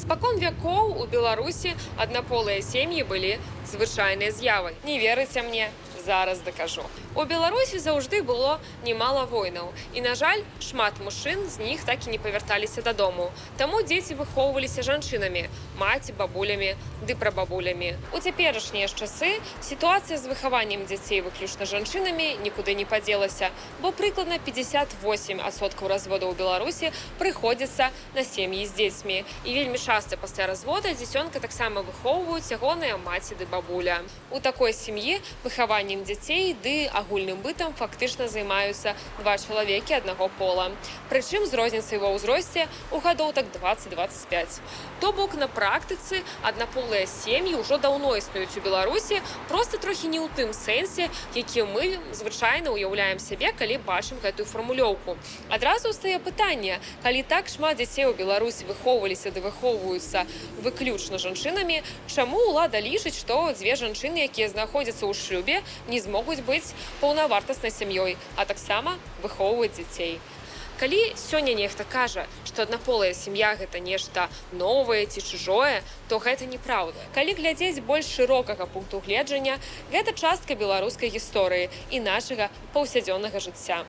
Спакон вякоў у Беларусі аднаполыя сем'і былі звычайнай з'явай. Не верыце мне? Зараз дакажу. У Беларусі заўжды было немало войнаў. І, на жаль, шмат мужчын з них так і не павярталіся дадому. Таму дзеці выхоўваліся жанчынамі, маці, бабулямі ды прабабулямі. У цяперашнія ж часы сітуацыя з выхаваннем дзяцей выключна жанчынамі нікуды не падзелася, бо прыкладна 58% разводаў у Беларусі прыходзіцца на сем'і з дзецьмі. І вельмі часта пасля развода дзіцёнка таксама выхоўваюць ягоныя маці ды бабуля. У такой сям'і выхаваннем дзяцей ды агульным бытам фактычна займаюцца два чалавекі аднаго пола. Прычым з розніцай ва ўзросце у гадоў так 20-25. То бок на практыцы аднаполыя сем'і ўжо даўно існуюць у Беларусі, проста трохі не ў тым сэнсе, які мы звычайна ўяўляем сябе, калі бачым гэтую фармулёўку. Адразу стае пытанне, калі так шмат дзяцей у Беларусі выхоўваліся ды выхоўваюцца выключна жанчынамі, чаму ўлада лічыць, што дзве жанчыны, якія знаходзяцца ў шлюбе, не змогуць быць паўнавартаснай сям'ёй, а таксама выхоўваць дзяцей. Калі сёння нехта кажа, што аднаполая сям'я гэта нешта новае ці чужое, то гэта неправда. Калі глядзець больш шырокага пункту гледжання, гэта частка беларускай гісторыі і нашага паўсядзённага жыцця.